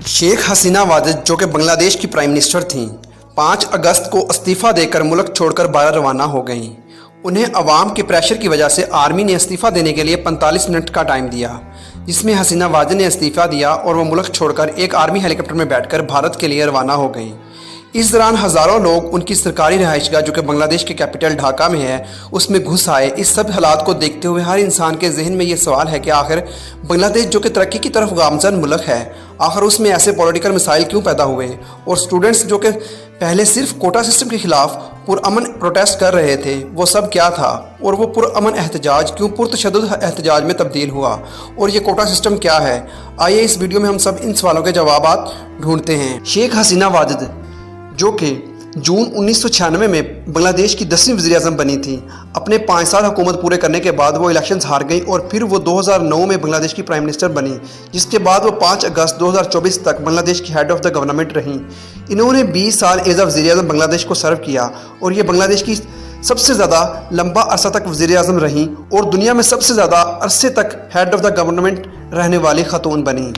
शेख हसीना वाजिद जो कि बांग्लादेश की प्राइम मिनिस्टर थीं 5 अगस्त को इस्तीफ़ा देकर मुल्क छोड़कर बाहर रवाना हो गईं। उन्हें अवाम के प्रेशर की वजह से आर्मी ने इस्तीफ़ा देने के लिए 45 मिनट का टाइम दिया, जिसमें हसीना वाजिद ने इस्तीफ़ा दिया और वो मुल्क छोड़कर एक आर्मी हेलीकॉप्टर में बैठकर भारत के लिए रवाना हो गईं। इस दौरान हज़ारों लोग उनकी सरकारी रहायशगाह जो कि बांग्लादेश के कैपिटल ढाका में है उसमें घुस आए। इस सब हालात को देखते हुए हर इंसान के जहन में ये सवाल है कि आखिर बांग्लादेश जो कि तरक्की की तरफ गामज़न मुल्क है, आखिर उसमें ऐसे पॉलिटिकल मसाइल क्यों पैदा हुए। और स्टूडेंट्स जो कि पहले सिर्फ कोटा सिस्टम के ख़िलाफ़ पुरअमन प्रोटेस्ट कर रहे थे वो सब क्या था, और वो पुरअमन एहतजाज क्यों पुरतशद्दुद एहतजाज में तब्दील हुआ, और ये कोटा सिस्टम क्या है। आइए इस वीडियो में हम सब इन सवालों के जवाब ढूंढते हैं। शेख हसीना वाजिद जो कि जून 1996 में बांग्लादेश की 10वीं वज़ीर-ए-आज़म बनी थी, अपने 5 साल हुकूमत पूरे करने के बाद वो इलेक्शंस हार गई और फिर वो 2009 में बांग्लादेश की प्राइम मिनिस्टर बनी, जिसके बाद वो 5 अगस्त 2024 तक बांग्लादेश की हेड ऑफ़ द गवर्नमेंट रहीं। इन्होंने 20 साल एज अ वज़ीर-ए-आज़म बांग्लादेश को सर्व किया और ये बांग्लादेश की सबसे ज़्यादा लंबा अरसा तक वज़ीर-ए-आज़म रहीं और दुनिया में सबसे ज़्यादा अरसे तक हेड ऑफ़ द गवर्नमेंट रहने वाली खातून बनी।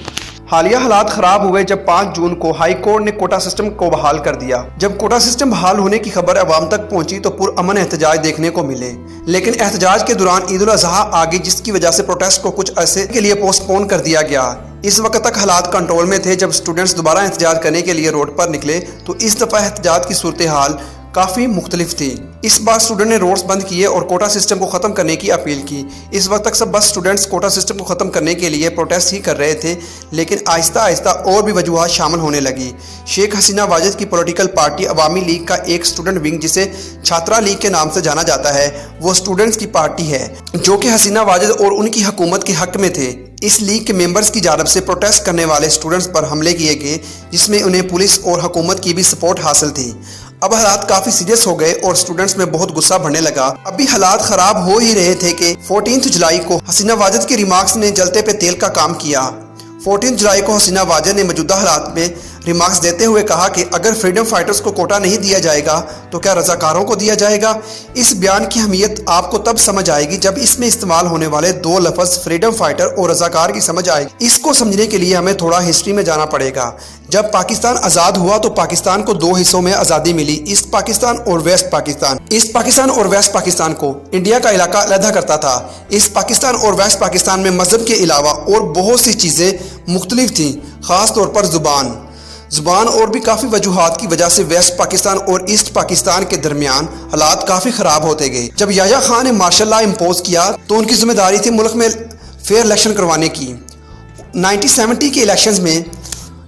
हालिया हालात ख़राब हुए जब 5 जून को हाई कोर्ट ने कोटा सिस्टम को बहाल कर दिया। जब कोटा सिस्टम बहाल होने की खबर अवाम तक पहुंची तो पुरअमन एहतजाज देखने को मिले, लेकिन एहतजाज के दौरान ईद उल अज़हा आ गई, जिसकी वजह से प्रोटेस्ट को कुछ अरसे के लिए पोस्टपोन कर दिया गया। इस वक्त तक हालात कंट्रोल में थे। जब स्टूडेंट्स दोबारा एहतजाज करने के लिए रोड पर निकले तो इस दफ़ा एहतजाज की सूरत हाल काफ़ी मुख्तलिफ थी। इस बार स्टूडेंट ने रोड्स बंद किए और कोटा सिस्टम को ख़त्म करने की अपील की। इस वक्त तक सब बस स्टूडेंट्स कोटा सिस्टम को ख़त्म करने के लिए प्रोटेस्ट ही कर रहे थे, लेकिन आहिस्ता आहिस्ता और भी वजूहात शामिल होने लगी। शेख हसीना वाजिद की पॉलिटिकल पार्टी अवामी लीग का एक स्टूडेंट विंग, जिसे छात्रा लीग के नाम से जाना जाता है, वो स्टूडेंट्स की पार्टी है जो कि हसीना वाजिद और उनकी हुकूमत के हक़ में थे। इस लीग के मेंबर्स की जानब से प्रोटेस्ट करने वाले स्टूडेंट्स पर हमले किए गए, जिसमें उन्हें पुलिस और हुकूमत की भी सपोर्ट हासिल थी। अब हालात काफ़ी सीरियस हो गए और स्टूडेंट्स में बहुत गुस्सा बढ़ने लगा। अभी हालात ख़राब हो ही रहे थे कि 14 जुलाई को हसीना वाजिद के रिमार्क्स ने जलते पे तेल का काम किया। 14 जुलाई को हसीना वाजिद ने मौजूदा हालात में रिमार्क्स देते हुए कहा कि अगर फ्रीडम फाइटर्स को कोटा नहीं दिया जाएगा तो क्या रज़ाकारों को दिया जाएगा। इस बयान की अहमियत आपको तब समझ आएगी जब इसमें इस्तेमाल होने वाले 2 लफ्ज़ फ्रीडम फाइटर और रज़ाकार की समझ आएगी। इसको समझने के लिए हमें थोड़ा हिस्ट्री में जाना पड़ेगा। जब पाकिस्तान आज़ाद हुआ तो पाकिस्तान को 2 हिस्सों में आज़ादी मिली, ईस्ट पाकिस्तान और वेस्ट पाकिस्तान। ईस्ट पाकिस्तान और वेस्ट पाकिस्तान को इंडिया का इलाका अलहदा करता था। ईस्ट पाकिस्तान और वेस्ट पाकिस्तान में मज़हब के अलावा और बहुत सी चीज़ें मुख्तलिफ थीं, ख़ास तौर पर ज़ुबान और भी काफ़ी वजूहात की वजह से वेस्ट पाकिस्तान और ईस्ट पाकिस्तान के दरमियान हालात काफ़ी ख़राब होते गए। जब याह्या खान ने मार्शल लॉ इम्पोज किया तो उनकी जिम्मेदारी थी मुल्क में फेयर इलेक्शन करवाने की। 1970 के इलेक्शंस में,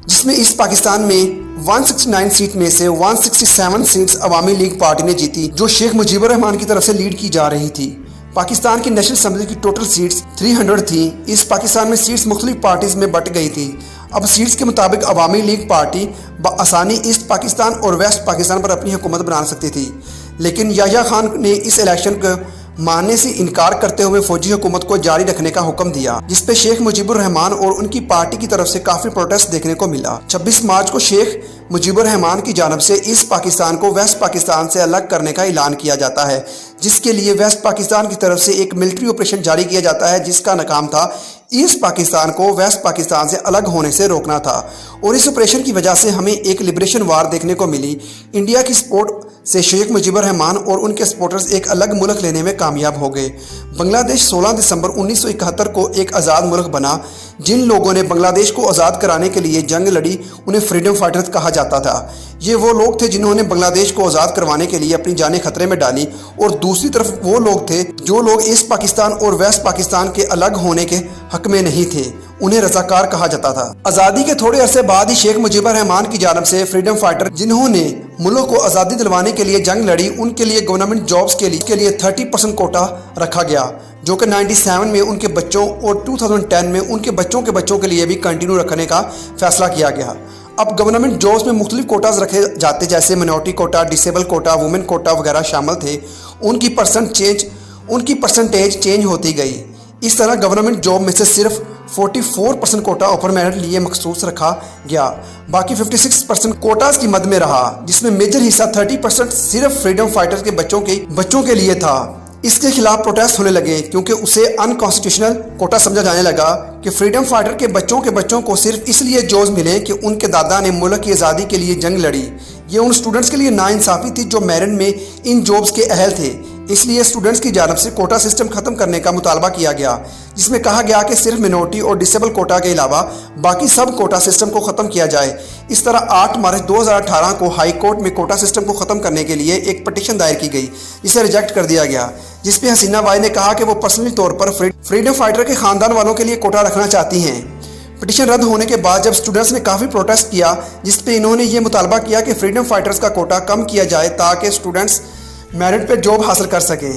जिसमें ईस्ट पाकिस्तान में 169 सीट में से 167 सीट्स अवामी लीग पार्टी ने जीती, जो शेख मुजीबुर रहमान की तरफ से लीड की जा रही थी। पाकिस्तान की नेशनल असम्बली की टोटल सीट्स 300 थी। ईस्ट पाकिस्तान में सीट्स मुख्तलिफ पार्टीज़ में बट गई थी। अब सीट्स के मुताबिक अवामी लीग पार्टी बआसानी ईस्ट पाकिस्तान और वेस्ट पाकिस्तान पर अपनी हुकूमत बना सकती थी, लेकिन याह्या खान ने इस इलेक्शन को मानने से इनकार करते हुए फौजी हुकूमत को जारी रखने का हुक्म दिया, जिसपे शेख मुजीबुर रहमान और उनकी पार्टी की तरफ से काफ़ी प्रोटेस्ट देखने को मिला। 26 मार्च को शेख मुजीबुर रहमान की जानब से ईस्ट पाकिस्तान को वेस्ट पाकिस्तान से अलग करने का ऐलान किया जाता है, जिसके लिए वेस्ट पाकिस्तान की तरफ से एक मिलिट्री ऑपरेशन जारी किया जाता है, जिसका नाकाम था ईस्ट पाकिस्तान को वेस्ट पाकिस्तान से अलग होने से रोकना था। और इस ऑपरेशन की वजह से हमें एक लिबरेशन वार देखने को मिली। इंडिया की सपोर्ट से शेख मुजीबुर रहमान और उनके सपोर्टर्स एक अलग मुल्क लेने में कामयाब हो गए। बांग्लादेश 16 दिसंबर 1971 को एक आज़ाद मुल्क बना। जिन लोगों ने बांग्लादेश को आज़ाद कराने के लिए जंग लड़ी उन्हें फ्रीडम फाइटर्स कहा जाता था। ये वो लोग थे जिन्होंने बांग्लादेश को आज़ाद करवाने के लिए अपनी जानें खतरे में डाली, और दूसरी तरफ वो लोग थे जो लोग ईस्ट पाकिस्तान और वेस्ट पाकिस्तान के अलग होने के हक में नहीं थे, उन्हें रज़ाकार कहा जाता था। आज़ादी के थोड़े अरसे बाद ही शेख मुजीबुर रहमान की जानब से फ्रीडम फाइटर जिन्होंने मुल्क को आज़ादी दिलवाने के लिए जंग लड़ी, उनके लिए गवर्नमेंट जॉब्स के लिए 30% कोटा रखा गया, जो कि 97 में उनके बच्चों और 2010 में उनके बच्चों के लिए भी कंटिन्यू रखने का फैसला किया गया। अब गवर्नमेंट जॉब्स में मुख्तलिफ कोटाज रखे जाते, जैसे minority quota, disable quota, women quota वगैरह शामिल थे। उनकी परसेंटेज चेंज होती गई। इस तरह गवर्नमेंट जॉब में से सिर्फ 44% कोटा ओपन मेरिट लिए मखसूस रखा गया, बाकी 56% कोटाज की मद में रहा, जिसमें मेजर हिस्सा 30% सिर्फ फ्रीडम फाइटर्स के बच्चों के लिए था। इसके खिलाफ प्रोटेस्ट होने लगे क्योंकि उसे अनकॉन्स्टिट्यूशनल कोटा समझा जाने लगा کہ فریڈم فائٹر کے بچوں کو صرف اس لیے جوز ملے کہ ان کے دادا نے ملک کی آزادی کے لیے جنگ لڑی۔ یہ ان اسٹوڈنٹس کے لیے ناانصافی تھی جو میرٹھ میں ان جابس کے اہل تھے۔ اس لیے اسٹوڈنٹس کی جانب سے کوٹا سسٹم ختم کرنے کا مطالبہ کیا گیا، جس میں کہا گیا کہ صرف منورٹی اور ڈسیبل کوٹا کے علاوہ باقی سب کوٹا سسٹم کو ختم کیا جائے۔ اس طرح 8 مارچ 2018 کو ہائی کورٹ میں کوٹا سسٹم کو ختم کرنے کے لیے ایک پٹیشن دائر کی گئی، جسے ریجیکٹ کر دیا گیا، جس پہ حسینہ واجد نے کہا کہ وہ پرسنلی طور پر فریڈم فائٹر کے خاندان والوں کے لیے کوٹا رکھنا چاہتی ہیں۔ پٹیشن رد ہونے کے بعد جب اسٹوڈنٹس نے کافی پروٹیسٹ کیا، جس پہ انہوں نے یہ مطالبہ کیا کہ فریڈم فائٹرز کا کوٹا کم کیا جائے تاکہ اسٹوڈنٹس میرٹ پہ جاب حاصل کر سکیں،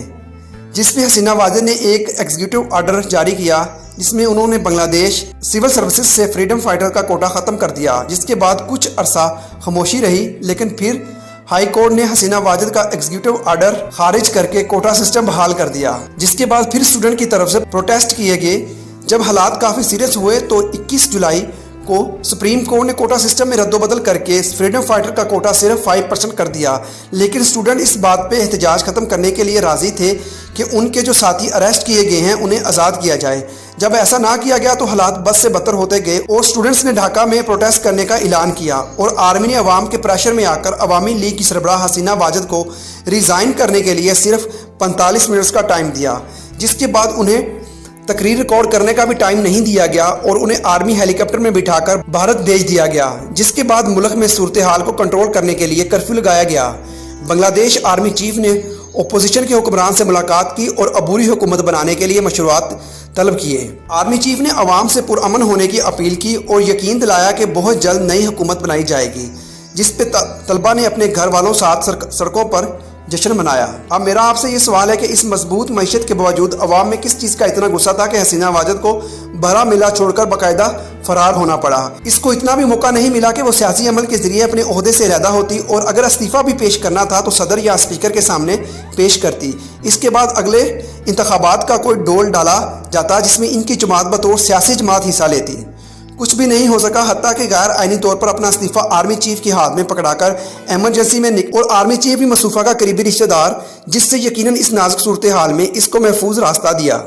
جس پہ حسینہ واجد نے ایک ایگزیکٹو آرڈر جاری کیا جس میں انہوں نے بنگلہ دیش سول سروسز سے فریڈم فائٹر کا کوٹا ختم کر دیا، جس کے بعد کچھ عرصہ خاموشی رہی، لیکن پھر ہائی کورٹ نے حسینہ واجد کا ایگزیکٹو آرڈر خارج کر کے کوٹا سسٹم بحال کر دیا، جس کے بعد پھر اسٹوڈنٹ کی طرف سے پروٹیسٹ کیے گئے۔ جب حالات کافی سیریس ہوئے تو 21 جولائی کو سپریم کورٹ نے کوٹا سسٹم میں رد و بدل کر کے فریڈم فائٹر کا کوٹا صرف 5% کر دیا، لیکن اسٹوڈنٹ اس بات پہ احتجاج ختم کرنے کے لیے راضی تھے کہ ان کے جو ساتھی اریسٹ کیے گئے ہیں انہیں آزاد کیا جائے۔ جب ایسا نہ کیا گیا تو حالات بد سے بدتر ہوتے گئے اور اسٹوڈنٹس نے ڈھاکہ میں پروٹیسٹ کرنے کا اعلان کیا، اور آرمی نے عوام کے پریشر میں آ کر عوامی لیگ کی سربراہ حسینہ واجد کو ریزائن کرنے کے لیے صرف 45 منٹس کا ٹائم دیا، جس کے بعد انہیں تقریر ریکارڈ کرنے کا بھی ٹائم نہیں دیا گیا اور انہیں آرمی ہیلی کاپٹر میں بٹھا کر بھارت بھیج دیا گیا، جس کے بعد ملک میں صورتحال کو کنٹرول کرنے کے لیے کرفیو لگایا گیا۔ بنگلہ دیش آرمی چیف نے اپوزیشن کے حکمران سے ملاقات کی اور عبوری حکومت بنانے کے لیے مشورات طلب کیے۔ آرمی چیف نے عوام سے پرامن ہونے کی اپیل کی اور یقین دلایا کہ بہت جلد نئی حکومت بنائی جائے گی، جس پہ طلبہ نے اپنے گھر والوں ساتھ سڑکوں پر جشن منایا۔ اب میرا آپ سے یہ سوال ہے کہ اس مضبوط معیشت کے باوجود عوام میں کس چیز کا اتنا غصہ تھا کہ حسینہ واجد کو بھرا ملا چھوڑ کر باقاعدہ فرار ہونا پڑا؟ اس کو اتنا بھی موقع نہیں ملا کہ وہ سیاسی عمل کے ذریعے اپنے عہدے سے علیحدہ ہوتی، اور اگر استعفیٰ بھی پیش کرنا تھا تو صدر یا اسپیکر کے سامنے پیش کرتی۔ اس کے بعد اگلے انتخابات کا کوئی ڈول ڈالا جاتا جس میں ان کی جماعت بطور سیاسی جماعت حصہ لیتی۔ کچھ بھی نہیں ہو سکا، حتیٰ کہ غیر آئینی طور پر اپنا استعفیٰ آرمی چیف کے ہاتھ میں پکڑا کر ایمرجنسی میں اور آرمی چیف بھی مصطفیٰ کا قریبی رشتہ دار، جس سے یقیناً اس نازک صورتحال میں اس کو محفوظ راستہ دیا۔